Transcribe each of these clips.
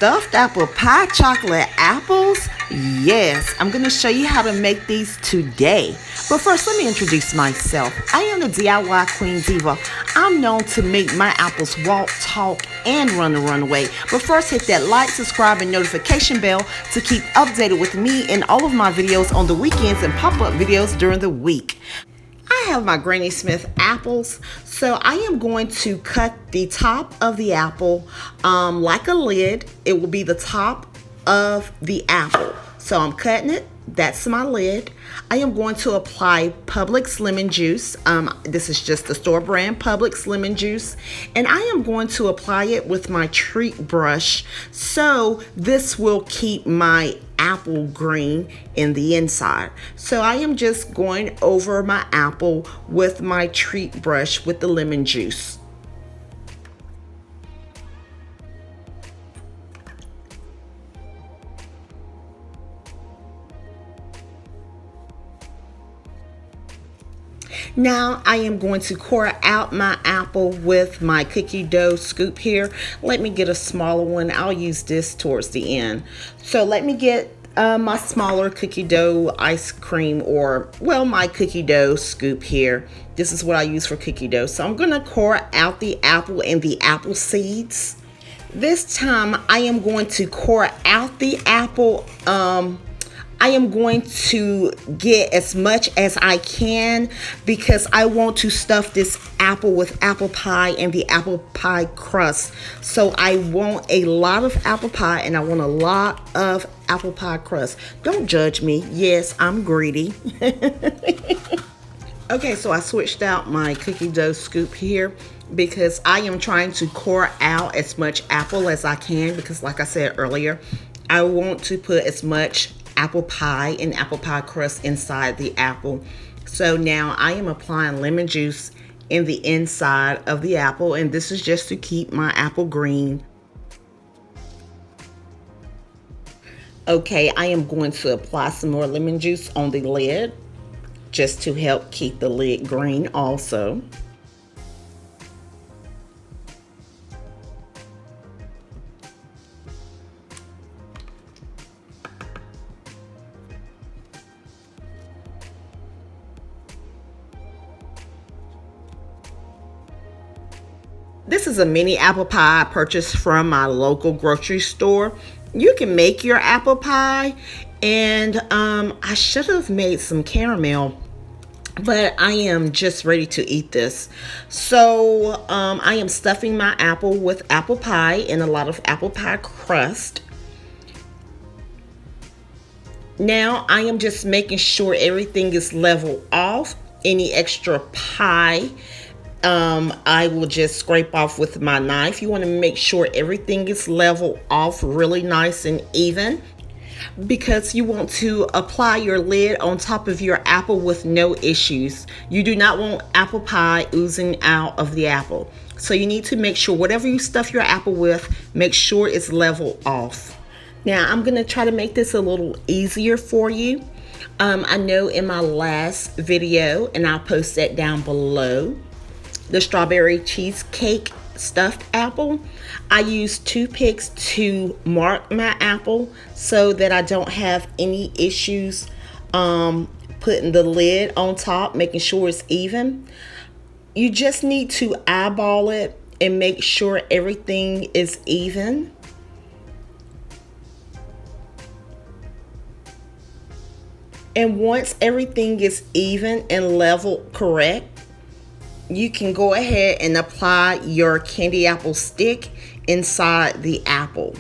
stuffed apple pie chocolate apples? Yes, I'm going to show you how to make these today. But first, let me introduce myself. I am the DIY Queen Diva. I'm known to make my apples walk, talk, and run the runway. But first, hit that like, subscribe, and notification bell to keep updated with me and all of my videos on the weekends and pop-up videos during the week. I have my Granny Smith apples, so I am going to cut the top of the apple like a lid. It will be the top of the apple. So I'm cutting it. That's my lid. I am going to apply Publix lemon juice. This is just the store brand Publix lemon juice. And I am going to apply it with my treat brush. So this will keep my apple green in the inside. So I am just going over my apple with my treat brush with the lemon juice. Now I am going to core out my apple with my cookie dough scoop here. Let me get a smaller one. I'll use this towards the end. So let me get my smaller cookie dough ice cream, or well, my cookie dough scoop here. This is what I use for cookie dough. So I'm gonna core out the apple and the apple seeds. This time I am going to core out the apple. I am going to get as much as I can because I want to stuff this apple with apple pie and the apple pie crust. So I want a lot of apple pie and I want a lot of apple pie crust. Don't judge me. Yes, I'm greedy. Okay, so I switched out my cookie dough scoop here because I am trying to core out as much apple as I can because, like I said earlier, I want to put as much apple pie and apple pie crust inside the apple. So now I am applying lemon juice in the inside of the apple, and this is just to keep my apple green. Okay, I am going to apply some more lemon juice on the lid just to help keep the lid green also. This is a mini apple pie I purchased from my local grocery store. You can make your apple pie, and I should have made some caramel, but I am just ready to eat this. So I am stuffing my apple with apple pie and a lot of apple pie crust. Now I am just making sure everything is level off. Any extra pie I will just scrape off with my knife. You want to make sure everything is level off really nice and even, because you want to apply your lid on top of your apple with no issues. You do not want apple pie oozing out of the apple. So you need to make sure whatever you stuff your apple with, make sure it's level off. Now I'm going to try to make this a little easier for you. I know in my last video, and I'll post that down below, the strawberry cheesecake stuffed apple, I used toothpicks to mark my apple so that I don't have any issues putting the lid on top, making sure it's even. You just need to eyeball it and make sure everything is even. And once everything is even and level correct, you can go ahead and apply your candy apple stick inside the apple.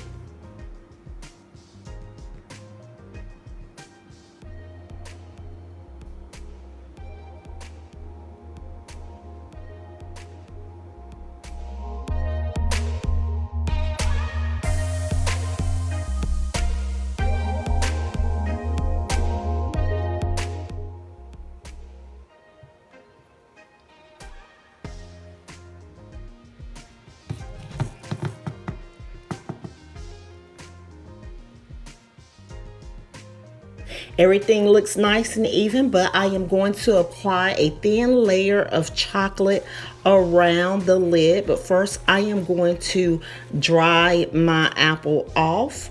Everything looks nice and even, but I am going to apply a thin layer of chocolate around the lid. But first, I am going to dry my apple off.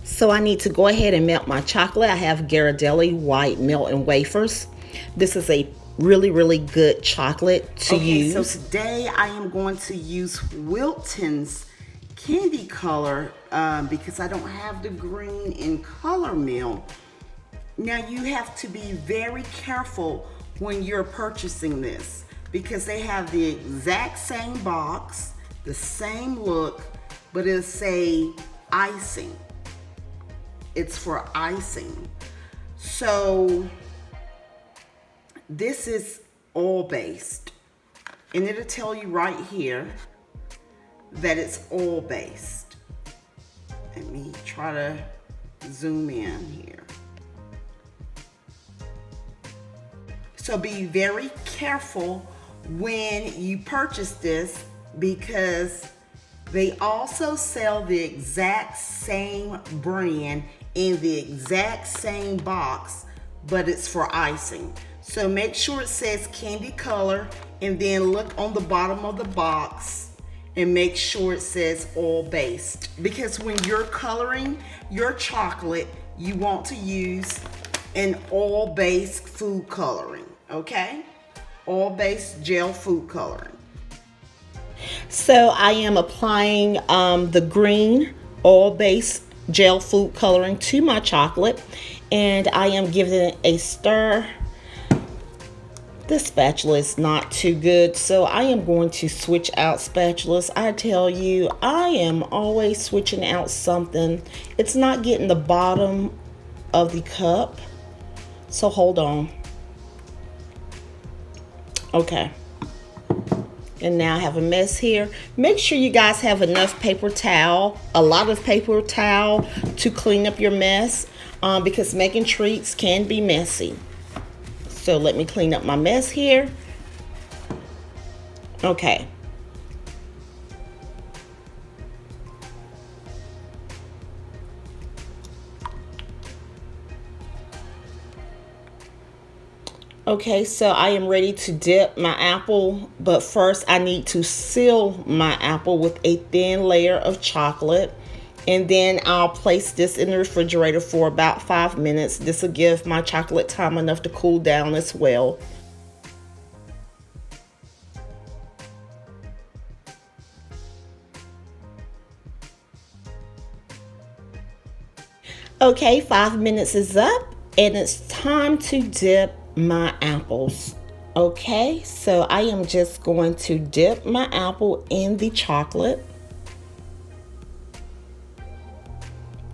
So I need to go ahead and melt my chocolate. I have Ghirardelli white melt and wafers. This is a really good chocolate to use. So today I am going to use Wilton's candy color because I don't have the green in color mill. Now you have to be very careful when you're purchasing this because they have the exact same box, the same look, but it'll say icing. It's for icing. So this is oil based, and it'll tell you right here that it's oil based. Let me try to zoom in here. So be very careful when you purchase this because they also sell the exact same brand in the exact same box, but it's for icing. So make sure it says candy color and then look on the bottom of the box and make sure it says oil based. Because when you're coloring your chocolate, you want to use an oil based food coloring, okay? Oil based gel food coloring. So I am applying the green oil-based gel food coloring to my chocolate, and I am giving it a stir. The spatula is not too good, so I am going to switch out spatulas. I tell you, I am always switching out something. It's not getting the bottom of the cup, so hold on. Okay. And now I have a mess here. Make sure you guys have enough paper towel, a lot of paper towel to clean up your mess because making treats can be messy. So let me clean up my mess here. Okay. Okay, so I am ready to dip my apple, but first I need to seal my apple with a thin layer of chocolate. And then I'll place this in the refrigerator for about 5 minutes. This will give my chocolate time enough to cool down as well. Okay, 5 minutes is up and it's time to dip my apples. Okay, so I am just going to dip my apple in the chocolate.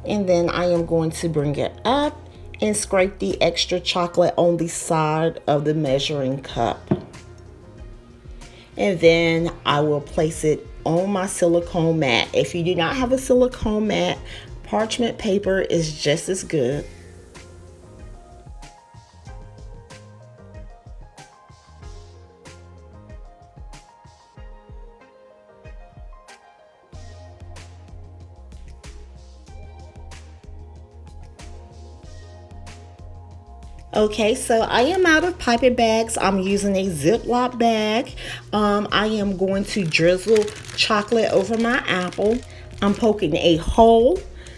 And then I am going to bring it up and scrape the extra chocolate on the side of the measuring cup. And then I will place it on my silicone mat. If you do not have a silicone mat, parchment paper is just as good. Okay, so I am out of piping bags. I'm using a Ziploc bag. I am going to drizzle chocolate over my apple. I'm poking a hole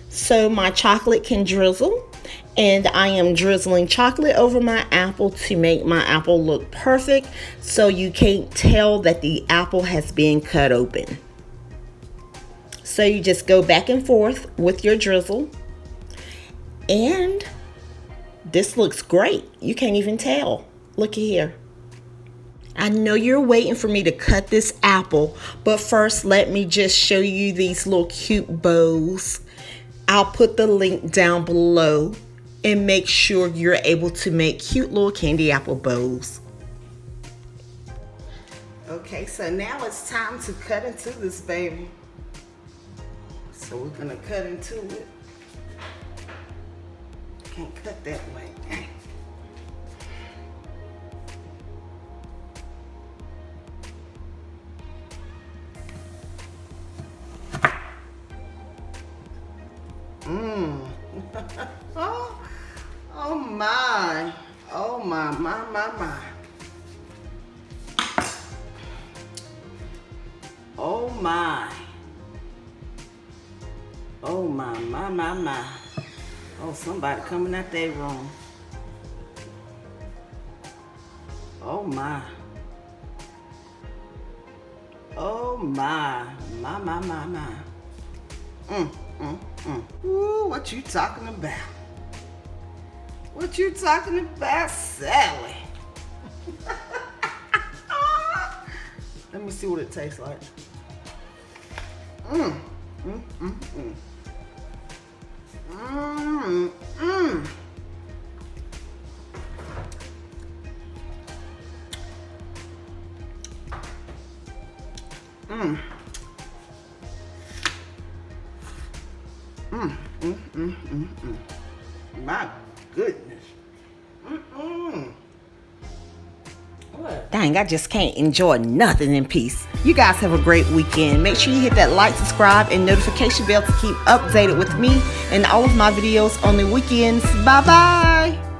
so my chocolate can drizzle. And I am drizzling chocolate over my apple to make my apple look perfect so you can't tell that the apple has been cut open. So you just go back and forth with your drizzle. And this looks great. You can't even tell. Look here. I know you're waiting for me to cut this apple, but first let me just show you these little cute bows. I'll put the link down below and make sure you're able to make cute little candy apple bows. Okay, so now it's time to cut into this baby. So we're gonna cut into it. Can't cut that way. Oh my. Oh my, my. Oh my. Oh my. Oh, somebody coming out that room. Oh my. Oh my. My. Ooh, what you talking about? What you talking about, Sally? Let me see what it tastes like. Mmm. My goodness. Dang, I just can't enjoy nothing in peace. You guys have a great weekend. Make sure you hit that like, subscribe, and notification bell to keep updated with me and all of my videos on the weekends. Bye-bye.